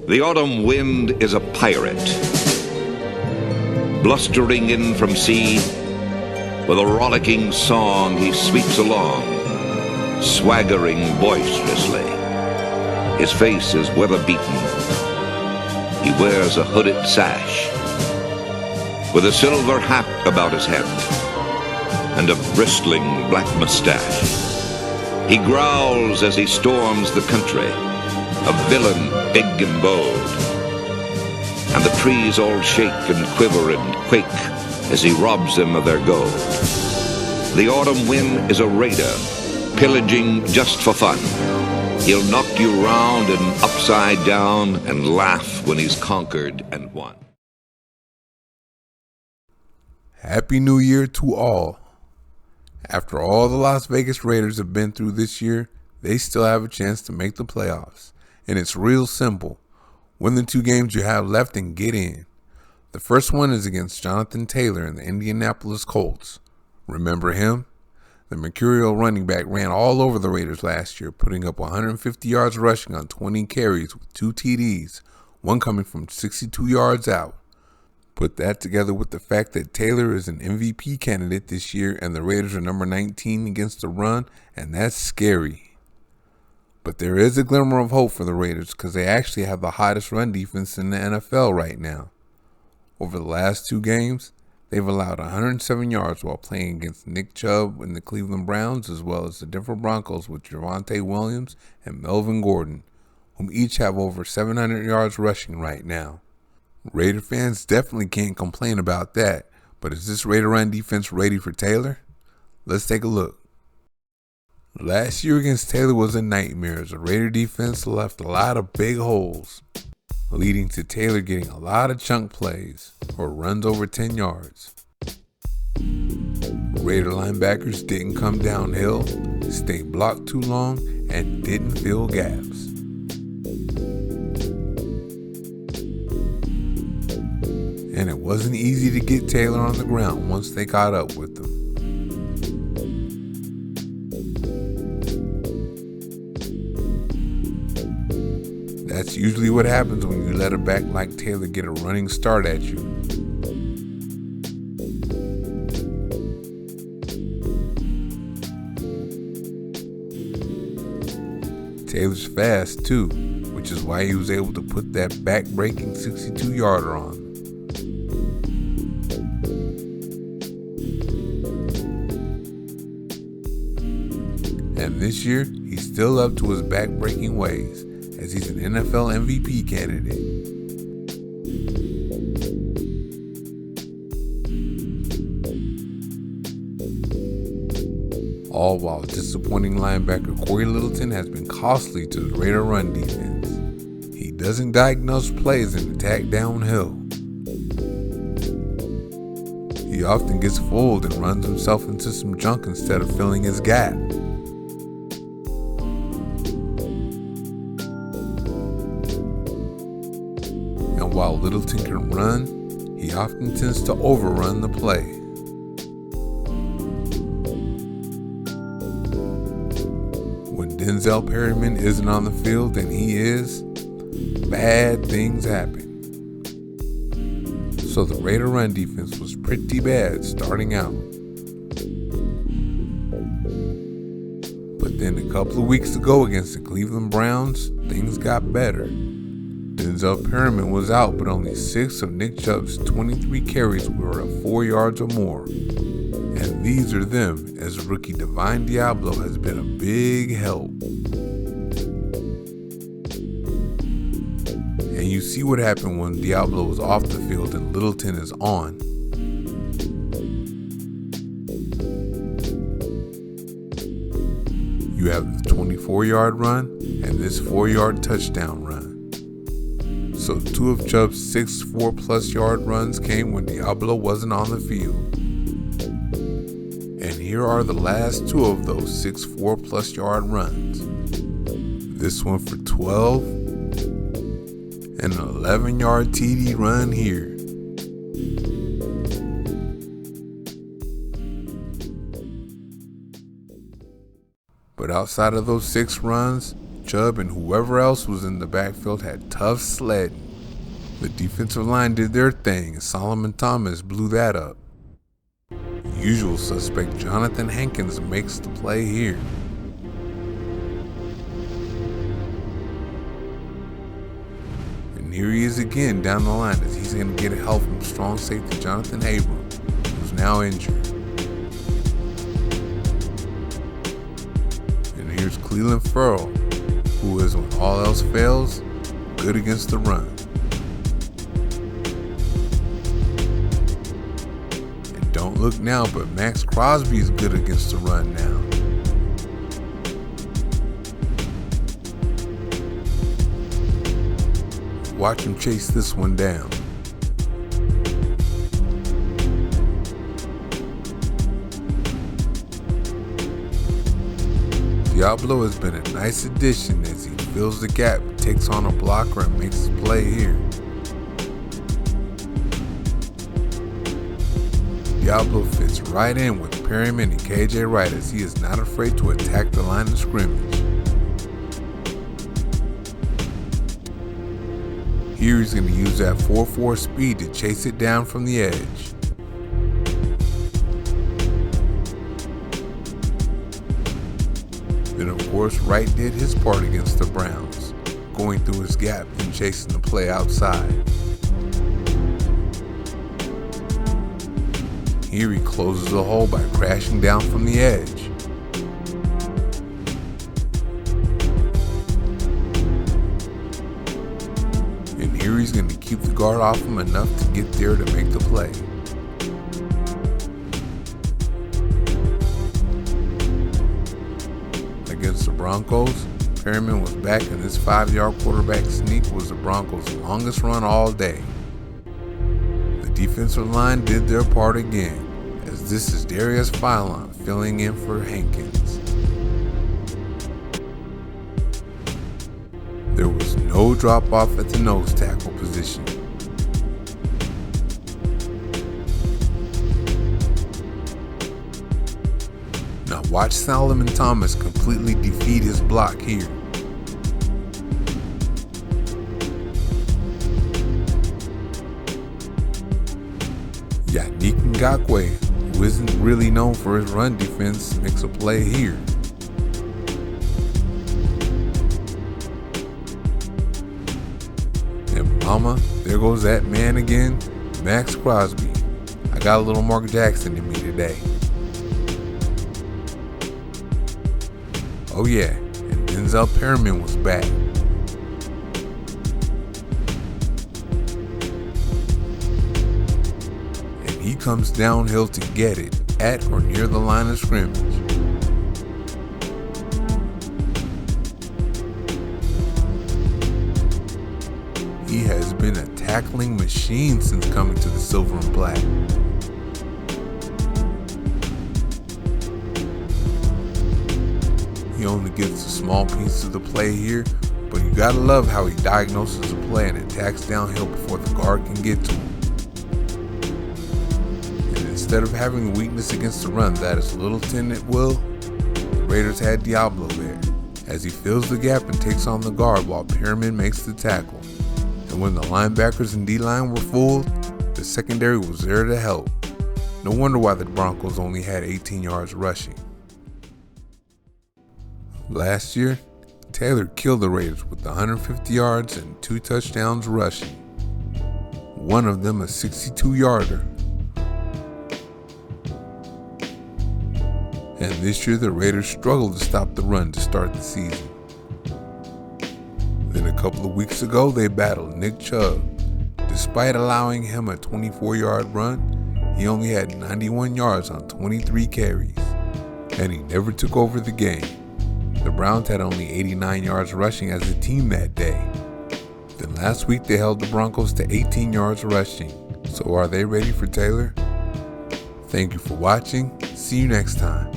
The autumn wind is a pirate, blustering in from sea. With a rollicking song he sweeps along, swaggering boisterously. His face is weather-beaten. He wears a hooded sash, with a silver hat about his head, and a bristling black mustache. He growls as he storms the country, a villain big and bold. And the trees all shake and quiver and quake as he robs them of their gold. The autumn wind is a raider, pillaging just for fun. He'll knock you round and upside down and laugh when he's conquered and won. Happy New Year to all. After all the Las Vegas Raiders have been through this year, they still have a chance to make the playoffs. And it's real simple. Win the 2 games you have left and get in. The first one is against Jonathan Taylor and the Indianapolis Colts. Remember him? The mercurial running back ran all over the Raiders last year, putting up 150 yards rushing on 20 carries with 2 TDs, one coming from 62 yards out. Put that together with the fact that Taylor is an MVP candidate this year and the Raiders are number 19 against the run, and that's scary. But there is a glimmer of hope for the Raiders because they actually have the hottest run defense in the NFL right now. Over the last 2 games, they've allowed 107 yards while playing against Nick Chubb and the Cleveland Browns, as well as the Denver Broncos with Javonte Williams and Melvin Gordon, whom each have over 700 yards rushing right now. Raider fans definitely can't complain about that, but is this Raider run defense ready for Taylor? Let's take a look. Last year against Taylor was a nightmare as the Raider defense left a lot of big holes, leading to Taylor getting a lot of chunk plays or runs over 10 yards. Raider linebackers didn't come downhill, stayed blocked too long, and didn't fill gaps. And it wasn't easy to get Taylor on the ground once they caught up with him. That's usually what happens when you let a back like Taylor get a running start at you. Taylor's fast too, which is why he was able to put that back-breaking 62-yarder on. And this year, he's still up to his back-breaking ways, as he's an NFL MVP candidate. All while disappointing linebacker Corey Littleton has been costly to the Raider run defense. He doesn't diagnose plays and attack downhill. He often gets fooled and runs himself into some junk instead of filling his gap. And while Littleton can run, he often tends to overrun the play. When Denzel Perryman isn't on the field and he is, bad things happen. So the Raider run defense was pretty bad starting out. But then a couple of weeks ago against the Cleveland Browns, things got better. Denzel Perryman was out, but only 6 of Nick Chubb's 23 carries were at 4 yards or more. And these are them, as rookie Divine Diablo has been a big help. And you see what happened when Diablo was off the field and Littleton is on. You have the 24-yard run and this 4-yard touchdown run. So 2 of Chubb's 6 4+ yard runs came when Diablo wasn't on the field. And here are the last 2 of those 6 4+ yard runs. This one for 12 and an 11-yard TD run here. But outside of those 6 runs, Chubb and whoever else was in the backfield had tough sledding. The defensive line did their thing and Solomon Thomas blew that up. Usual suspect Jonathan Hankins makes the play here. And here he is again down the line as he's going to get help from strong safety Jonathan Abram, who's now injured. And here's Clelin Ferrell, who is, when all else fails, good against the run. And don't look now, but Max Crosby is good against the run now. Watch him chase this one down. Diablo has been a nice addition as he fills the gap, takes on a blocker, and makes his play here. Diablo fits right in with Perryman and KJ Wright as he is not afraid to attack the line of scrimmage. Here he's going to use that 4.4 speed to chase it down from the edge. Then of course Wright did his part against the Browns, going through his gap and chasing the play outside. Here he closes the hole by crashing down from the edge. And here he's going to keep the guard off him enough to get there to make the play. Against the Broncos, Perryman was back, and this 5-yard quarterback sneak was the Broncos' longest run all day. The defensive line did their part again, as this is Darius Philon filling in for Hankins. There was no drop off at the nose tackle position. Now watch Solomon Thomas completely defeat his block here. Yannick Ngakoue, who isn't really known for his run defense, makes a play here. And mama, there goes that man again, Max Crosby. I got a little Mark Jackson in me today. Oh yeah, and Denzel Perryman was back. And he comes downhill to get it at or near the line of scrimmage. He has been a tackling machine since coming to the Silver and Black. He only gets a small piece of the play here, but you gotta love how he diagnoses the play and attacks downhill before the guard can get to him. And instead of having a weakness against the run that is little tin at will, the Raiders had Diablo there, as he fills the gap and takes on the guard while Perryman makes the tackle. And when the linebackers and D-line were fooled, the secondary was there to help. No wonder why the Broncos only had 18 yards rushing. Last year, Taylor killed the Raiders with 150 yards and 2 touchdowns rushing. One of them a 62-yarder. And this year the Raiders struggled to stop the run to start the season. Then a couple of weeks ago they battled Nick Chubb. Despite allowing him a 24-yard run, he only had 91 yards on 23 carries. And he never took over the game. The Browns had only 89 yards rushing as a team that day. Then last week they held the Broncos to 18 yards rushing. So are they ready for Taylor? Thank you for watching. See you next time.